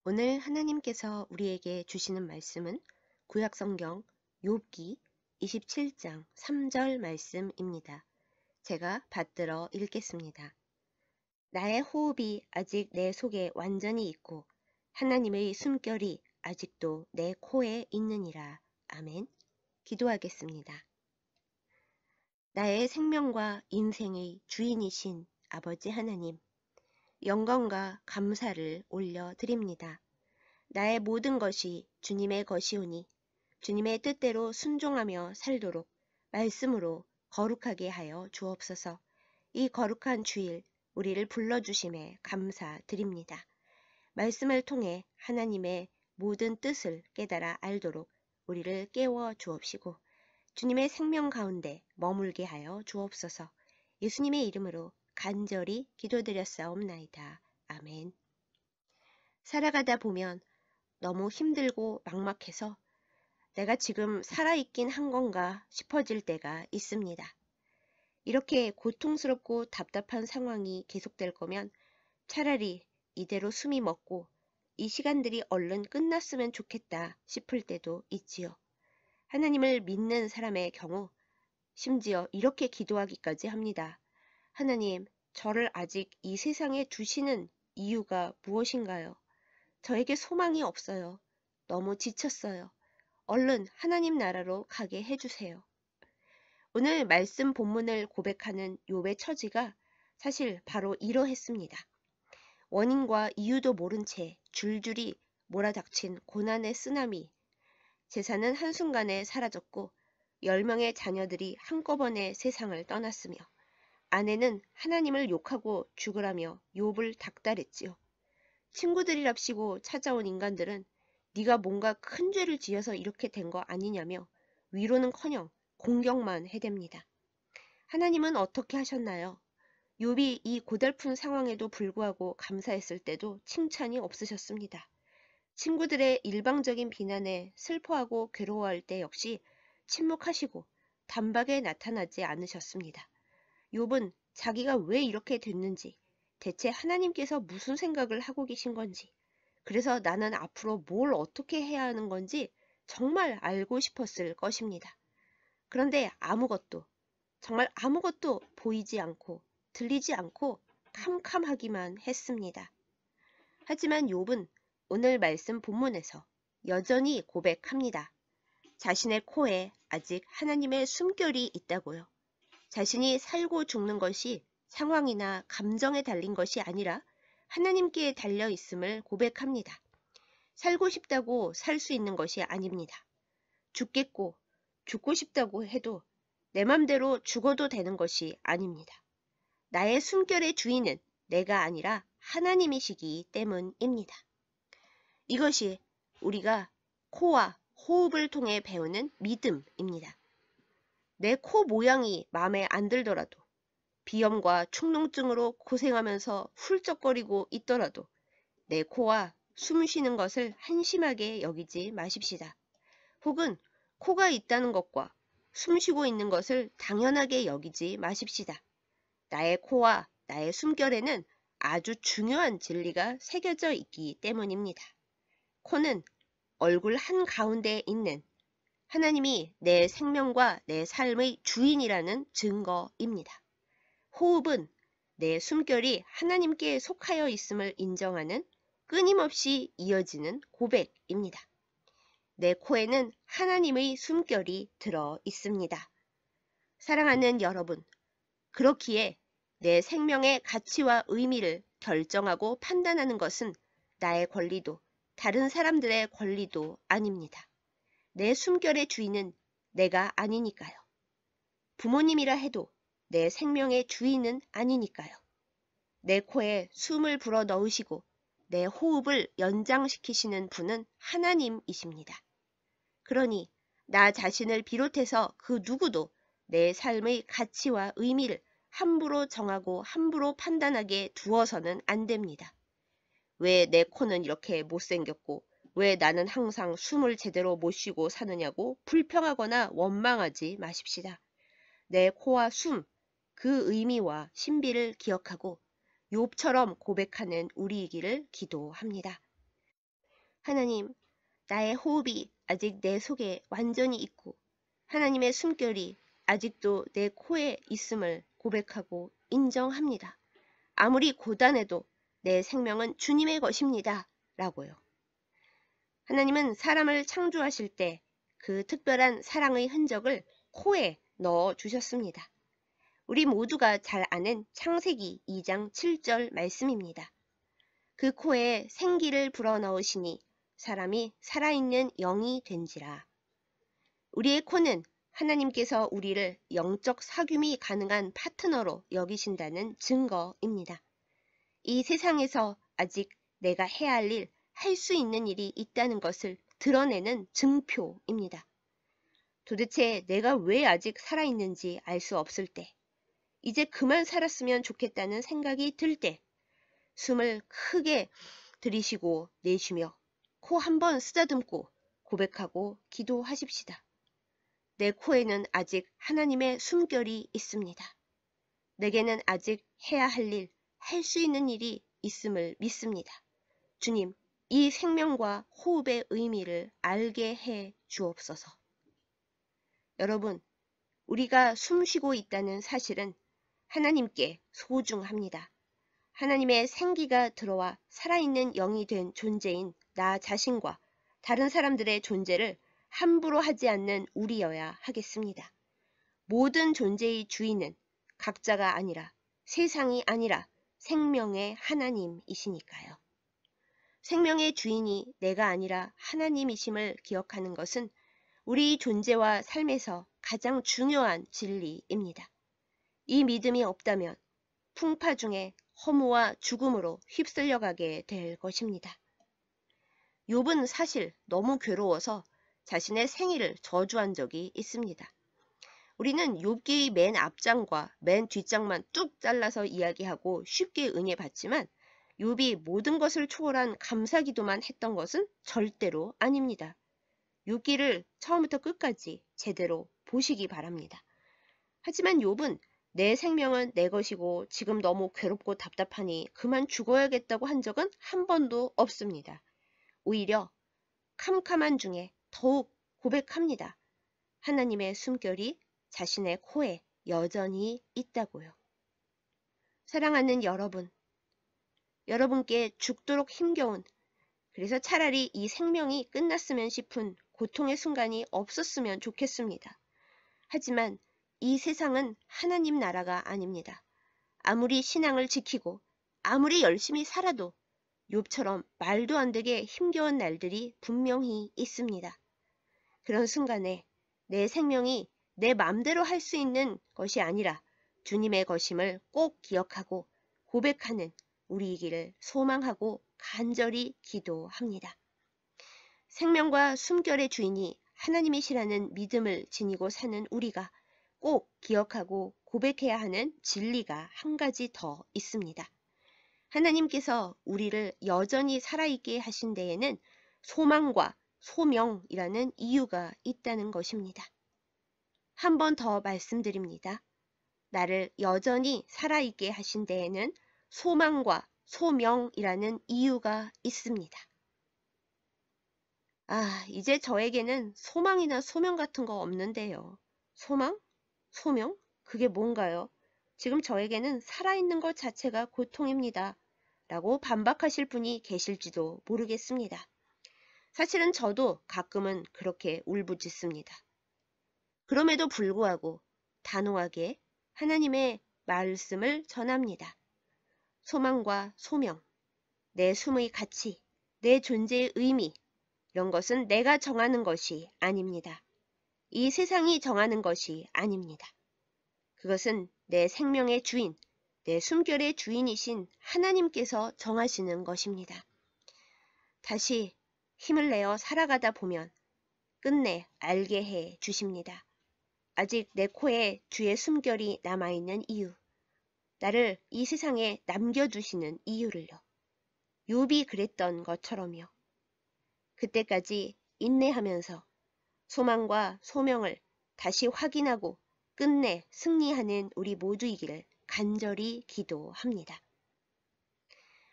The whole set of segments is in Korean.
오늘 하나님께서 우리에게 주시는 말씀은 구약성경 욥기 27장 3절 말씀입니다. 제가 받들어 읽겠습니다. 나의 호흡이 아직 내 속에 완전히 있고 하나님의 숨결이 아직도 내 코에 있느니라. 아멘. 기도하겠습니다. 나의 생명과 인생의 주인이신 아버지 하나님, 영광과 감사를 올려드립니다. 나의 모든 것이 주님의 것이오니 주님의 뜻대로 순종하며 살도록 말씀으로 거룩하게 하여 주옵소서. 이 거룩한 주일 우리를 불러주심에 감사드립니다. 말씀을 통해 하나님의 모든 뜻을 깨달아 알도록 우리를 깨워 주옵시고 주님의 생명 가운데 머물게 하여 주옵소서. 예수님의 이름으로 간절히 기도드렸사옵나이다. 아멘. 살아가다 보면 너무 힘들고 막막해서 내가 지금 살아있긴 한 건가 싶어질 때가 있습니다. 이렇게 고통스럽고 답답한 상황이 계속될 거면 차라리 이대로 숨이 멎고 이 시간들이 얼른 끝났으면 좋겠다 싶을 때도 있지요. 하나님을 믿는 사람의 경우 심지어 이렇게 기도하기까지 합니다. 하나님, 저를 아직 이 세상에 두시는 이유가 무엇인가요? 저에게 소망이 없어요. 너무 지쳤어요. 얼른 하나님 나라로 가게 해주세요. 오늘 말씀 본문을 고백하는 욥의 처지가 사실 바로 이러했습니다. 원인과 이유도 모른 채 줄줄이 몰아닥친 고난의 쓰나미. 재산은 한순간에 사라졌고 10명의 자녀들이 한꺼번에 세상을 떠났으며 아내는 하나님을 욕하고 죽으라며 욥을 닥달했지요. 친구들이랍시고 찾아온 인간들은 네가 뭔가 큰 죄를 지어서 이렇게 된 거 아니냐며 위로는커녕 공격만 해댑니다. 하나님은 어떻게 하셨나요? 욥이 이 고달픈 상황에도 불구하고 감사했을 때도 칭찬이 없으셨습니다. 친구들의 일방적인 비난에 슬퍼하고 괴로워할 때 역시 침묵하시고 단박에 나타나지 않으셨습니다. 욥은 자기가 왜 이렇게 됐는지, 대체 하나님께서 무슨 생각을 하고 계신 건지, 그래서 나는 앞으로 뭘 어떻게 해야 하는 건지 정말 알고 싶었을 것입니다. 그런데 아무것도, 정말 아무것도 보이지 않고 들리지 않고 캄캄하기만 했습니다. 하지만 욥은 오늘 말씀 본문에서 여전히 고백합니다. 자신의 코에 아직 하나님의 숨결이 있다고요. 자신이 살고 죽는 것이 상황이나 감정에 달린 것이 아니라 하나님께 달려 있음을 고백합니다. 살고 싶다고 살 수 있는 것이 아닙니다. 죽겠고 죽고 싶다고 해도 내 맘대로 죽어도 되는 것이 아닙니다. 나의 숨결의 주인은 내가 아니라 하나님이시기 때문입니다. 이것이 우리가 코와 호흡을 통해 배우는 믿음입니다. 내 코 모양이 마음에 안 들더라도 비염과 축농증으로 고생하면서 훌쩍거리고 있더라도 내 코와 숨 쉬는 것을 한심하게 여기지 마십시다. 혹은 코가 있다는 것과 숨 쉬고 있는 것을 당연하게 여기지 마십시다. 나의 코와 나의 숨결에는 아주 중요한 진리가 새겨져 있기 때문입니다. 코는 얼굴 한가운데에 있는 하나님이 내 생명과 내 삶의 주인이라는 증거입니다. 호흡은 내 숨결이 하나님께 속하여 있음을 인정하는 끊임없이 이어지는 고백입니다. 내 코에는 하나님의 숨결이 들어 있습니다. 사랑하는 여러분, 그렇기에 내 생명의 가치와 의미를 결정하고 판단하는 것은 나의 권리도 다른 사람들의 권리도 아닙니다. 내 숨결의 주인은 내가 아니니까요. 부모님이라 해도 내 생명의 주인은 아니니까요. 내 코에 숨을 불어 넣으시고 내 호흡을 연장시키시는 분은 하나님이십니다. 그러니 나 자신을 비롯해서 그 누구도 내 삶의 가치와 의미를 함부로 정하고 함부로 판단하게 두어서는 안 됩니다. 왜 내 코는 이렇게 못생겼고 왜 나는 항상 숨을 제대로 못 쉬고 사느냐고 불평하거나 원망하지 마십시다. 내 코와 숨, 그 의미와 신비를 기억하고 욥처럼 고백하는 우리이기를 기도합니다. 하나님, 나의 호흡이 아직 내 속에 완전히 있고 하나님의 숨결이 아직도 내 코에 있음을 고백하고 인정합니다. 아무리 고단해도 내 생명은 주님의 것입니다. 라고요. 하나님은 사람을 창조하실 때 그 특별한 사랑의 흔적을 코에 넣어 주셨습니다. 우리 모두가 잘 아는 창세기 2장 7절 말씀입니다. 그 코에 생기를 불어넣으시니 사람이 살아있는 영이 된지라. 우리의 코는 하나님께서 우리를 영적 사귐이 가능한 파트너로 여기신다는 증거입니다. 이 세상에서 아직 내가 해야 할 일, 할 수 있는 일이 있다는 것을 드러내는 증표입니다. 도대체 내가 왜 아직 살아있는지 알 수 없을 때, 이제 그만 살았으면 좋겠다는 생각이 들 때, 숨을 크게 들이쉬고 내쉬며 코 한번 쓰다듬고 고백하고 기도하십시다. 내 코에는 아직 하나님의 숨결이 있습니다. 내게는 아직 해야 할 일, 할 수 있는 일이 있음을 믿습니다. 주님, 이 생명과 호흡의 의미를 알게 해 주옵소서. 여러분, 우리가 숨쉬고 있다는 사실은 하나님께 소중합니다. 하나님의 생기가 들어와 살아있는 영이 된 존재인 나 자신과 다른 사람들의 존재를 함부로 하지 않는 우리여야 하겠습니다. 모든 존재의 주인은 각자가 아니라 세상이 아니라 생명의 하나님이시니까요. 생명의 주인이 내가 아니라 하나님이심을 기억하는 것은 우리 존재와 삶에서 가장 중요한 진리입니다. 이 믿음이 없다면 풍파 중에 허무와 죽음으로 휩쓸려가게 될 것입니다. 욥은 사실 너무 괴로워서 자신의 생일을 저주한 적이 있습니다. 우리는 욥기의 맨 앞장과 맨 뒷장만 뚝 잘라서 이야기하고 쉽게 은혜 받지만 욥이 모든 것을 초월한 감사기도만 했던 것은 절대로 아닙니다. 욥기를 처음부터 끝까지 제대로 보시기 바랍니다. 하지만 욥은 내 생명은 내 것이고 지금 너무 괴롭고 답답하니 그만 죽어야겠다고 한 적은 한 번도 없습니다. 오히려 캄캄한 중에 더욱 고백합니다. 하나님의 숨결이 자신의 코에 여전히 있다고요. 사랑하는 여러분, 여러분께 죽도록 힘겨운, 그래서 차라리 이 생명이 끝났으면 싶은 고통의 순간이 없었으면 좋겠습니다. 하지만 이 세상은 하나님 나라가 아닙니다. 아무리 신앙을 지키고 아무리 열심히 살아도 욥처럼 말도 안 되게 힘겨운 날들이 분명히 있습니다. 그런 순간에 내 생명이 내 맘대로 할 수 있는 것이 아니라 주님의 것임을 꼭 기억하고 고백하는 우리이기를 소망하고 간절히 기도합니다. 생명과 숨결의 주인이 하나님이시라는 믿음을 지니고 사는 우리가 꼭 기억하고 고백해야 하는 진리가 한 가지 더 있습니다. 하나님께서 우리를 여전히 살아있게 하신 데에는 소망과 소명이라는 이유가 있다는 것입니다. 한 번 더 말씀드립니다. 나를 여전히 살아있게 하신 데에는 소망과 소명이라는 이유가 있습니다. 이제 저에게는 소망이나 소명 같은 거 없는데요. 소망? 소명? 그게 뭔가요? 지금 저에게는 살아있는 것 자체가 고통입니다. 라고 반박하실 분이 계실지도 모르겠습니다. 사실은 저도 가끔은 그렇게 울부짖습니다. 그럼에도 불구하고 단호하게 하나님의 말씀을 전합니다. 소망과 소명, 내 숨의 가치, 내 존재의 의미, 이런 것은 내가 정하는 것이 아닙니다. 이 세상이 정하는 것이 아닙니다. 그것은 내 생명의 주인, 내 숨결의 주인이신 하나님께서 정하시는 것입니다. 다시 힘을 내어 살아가다 보면 끝내 알게 해 주십니다. 아직 내 코에 주의 숨결이 남아있는 이유, 나를 이 세상에 남겨두시는 이유를요. 욥이 그랬던 것처럼요. 그때까지 인내하면서 소망과 소명을 다시 확인하고 끝내 승리하는 우리 모두이기를 간절히 기도합니다.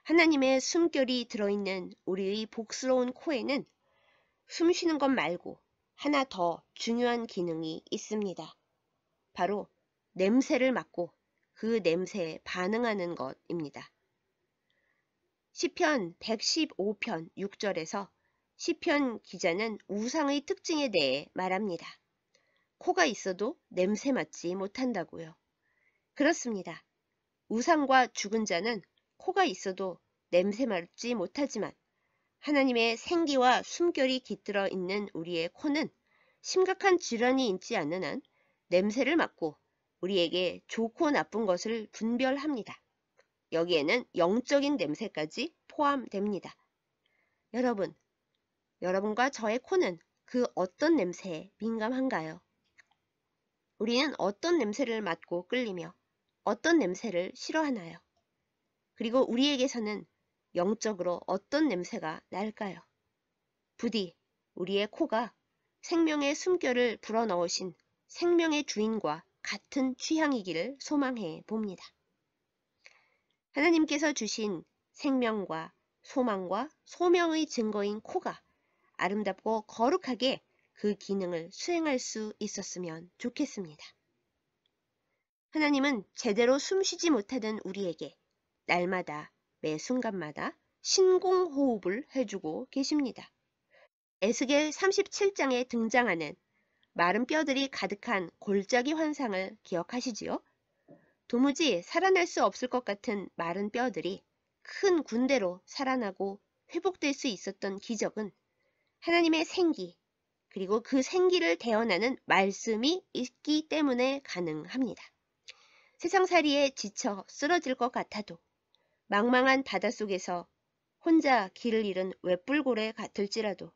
하나님의 숨결이 들어있는 우리의 복스러운 코에는 숨 쉬는 것 말고 하나 더 중요한 기능이 있습니다. 바로 냄새를 맡고 그 냄새에 반응하는 것입니다. 시편 115편 6절에서 시편 기자는 우상의 특징에 대해 말합니다. 코가 있어도 냄새 맡지 못한다고요. 그렇습니다. 우상과 죽은 자는 코가 있어도 냄새 맡지 못하지만 하나님의 생기와 숨결이 깃들어 있는 우리의 코는 심각한 질환이 있지 않는 한 냄새를 맡고 우리에게 좋고 나쁜 것을 분별합니다. 여기에는 영적인 냄새까지 포함됩니다. 여러분과 저의 코는 그 어떤 냄새에 민감한가요? 우리는 어떤 냄새를 맡고 끌리며 어떤 냄새를 싫어하나요? 그리고 우리에게서는 영적으로 어떤 냄새가 날까요? 부디 우리의 코가 생명의 숨결을 불어넣으신 생명의 주인과 같은 취향이기를 소망해 봅니다. 하나님께서 주신 생명과 소망과 소명의 증거인 코가 아름답고 거룩하게 그 기능을 수행할 수 있었으면 좋겠습니다. 하나님은 제대로 숨쉬지 못하던 우리에게 날마다 매 순간마다 신공호흡을 해주고 계십니다. 에스겔 37장에 등장하는 마른 뼈들이 가득한 골짜기 환상을 기억하시지요? 도무지 살아날 수 없을 것 같은 마른 뼈들이 큰 군대로 살아나고 회복될 수 있었던 기적은 하나님의 생기, 그리고 그 생기를 대언하는 말씀이 있기 때문에 가능합니다. 세상살이에 지쳐 쓰러질 것 같아도 망망한 바닷속에서 혼자 길을 잃은 외뿔고래 같을지라도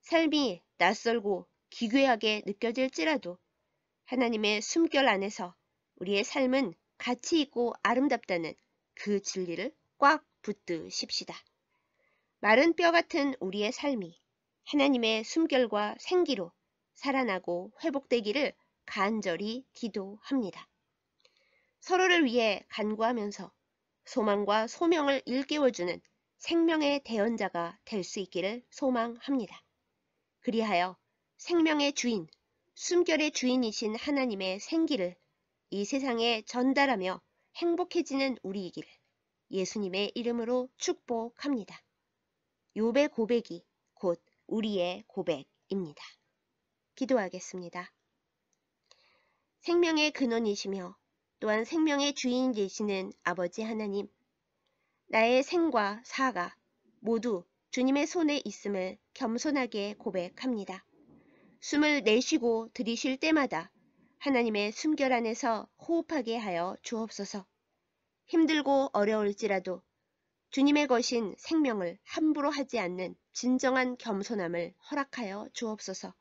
삶이 낯설고 기괴하게 느껴질지라도 하나님의 숨결 안에서 우리의 삶은 가치 있고 아름답다는 그 진리를 꽉 붙드십시다. 마른 뼈 같은 우리의 삶이 하나님의 숨결과 생기로 살아나고 회복되기를 간절히 기도합니다. 서로를 위해 간구하면서 소망과 소명을 일깨워주는 생명의 대언자가 될 수 있기를 소망합니다. 그리하여 생명의 주인, 숨결의 주인이신 하나님의 생기를 이 세상에 전달하며 행복해지는 우리이기를 예수님의 이름으로 축복합니다. 욥의 고백이 곧 우리의 고백입니다. 기도하겠습니다. 생명의 근원이시며 또한 생명의 주인 되시는 아버지 하나님, 나의 생과 사가 모두 주님의 손에 있음을 겸손하게 고백합니다. 숨을 내쉬고 들이쉴 때마다 하나님의 숨결 안에서 호흡하게 하여 주옵소서. 힘들고 어려울지라도 주님의 것인 생명을 함부로 하지 않는 진정한 겸손함을 허락하여 주옵소서.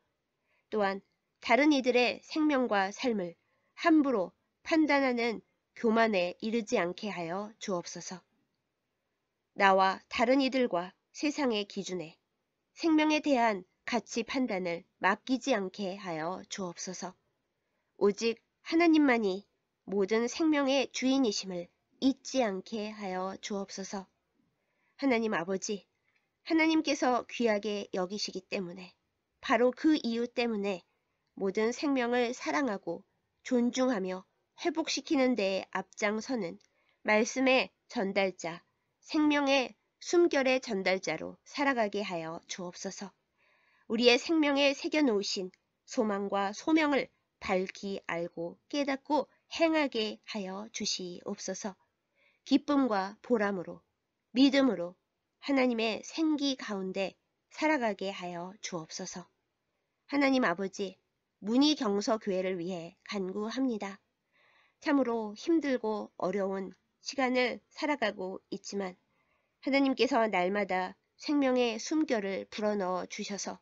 또한 다른 이들의 생명과 삶을 함부로 판단하는 교만에 이르지 않게 하여 주옵소서. 나와 다른 이들과 세상의 기준에 생명에 대한 가치 판단을 맡기지 않게 하여 주옵소서. 오직 하나님만이 모든 생명의 주인이심을 잊지 않게 하여 주옵소서. 하나님 아버지, 하나님께서 귀하게 여기시기 때문에 바로 그 이유 때문에 모든 생명을 사랑하고 존중하며 회복시키는 데에 앞장서는 말씀의 전달자, 생명의 숨결의 전달자로 살아가게 하여 주옵소서. 우리의 생명에 새겨놓으신 소망과 소명을 밝히 알고 깨닫고 행하게 하여 주시옵소서. 기쁨과 보람으로 믿음으로 하나님의 생기 가운데 살아가게 하여 주옵소서. 하나님 아버지, 문희경서교회를 위해 간구합니다. 참으로 힘들고 어려운 시간을 살아가고 있지만 하나님께서 날마다 생명의 숨결을 불어넣어 주셔서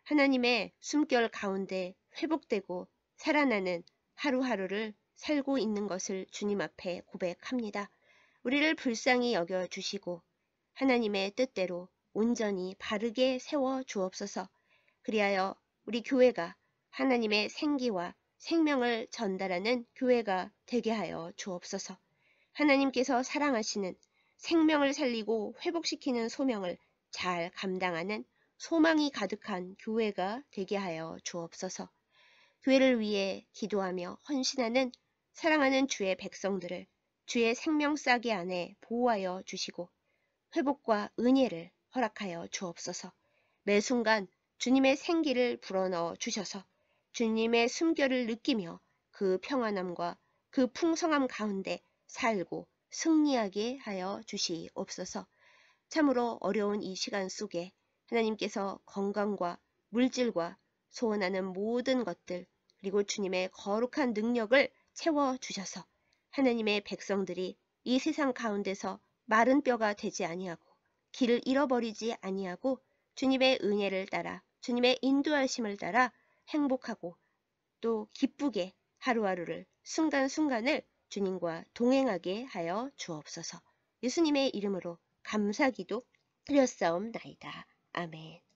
하나님의 숨결 가운데 회복되고 살아나는 하루하루를 살고 있는 것을 주님 앞에 고백합니다. 우리를 불쌍히 여겨 주시고 하나님의 뜻대로 온전히 바르게 세워 주옵소서. 그리하여 우리 교회가 하나님의 생기와 생명을 전달하는 교회가 되게 하여 주옵소서. 하나님께서 사랑하시는 생명을 살리고 회복시키는 소명을 잘 감당하는 소망이 가득한 교회가 되게 하여 주옵소서. 교회를 위해 기도하며 헌신하는 사랑하는 주의 백성들을 주의 생명싸개 안에 보호하여 주시고 회복과 은혜를 허락하여 주옵소서. 매 순간 주님의 생기를 불어넣어 주셔서 주님의 숨결을 느끼며 그 평안함과 그 풍성함 가운데 살고 승리하게 하여 주시옵소서. 참으로 어려운 이 시간 속에 하나님께서 건강과 물질과 소원하는 모든 것들 그리고 주님의 거룩한 능력을 채워주셔서 하나님의 백성들이 이 세상 가운데서 마른 뼈가 되지 아니하고 길을 잃어버리지 아니하고 주님의 은혜를 따라 주님의 인도하심을 따라 행복하고 또 기쁘게 하루하루를 순간순간을 주님과 동행하게 하여 주옵소서. 예수님의 이름으로 감사기도 드렸사옵나이다. 아멘.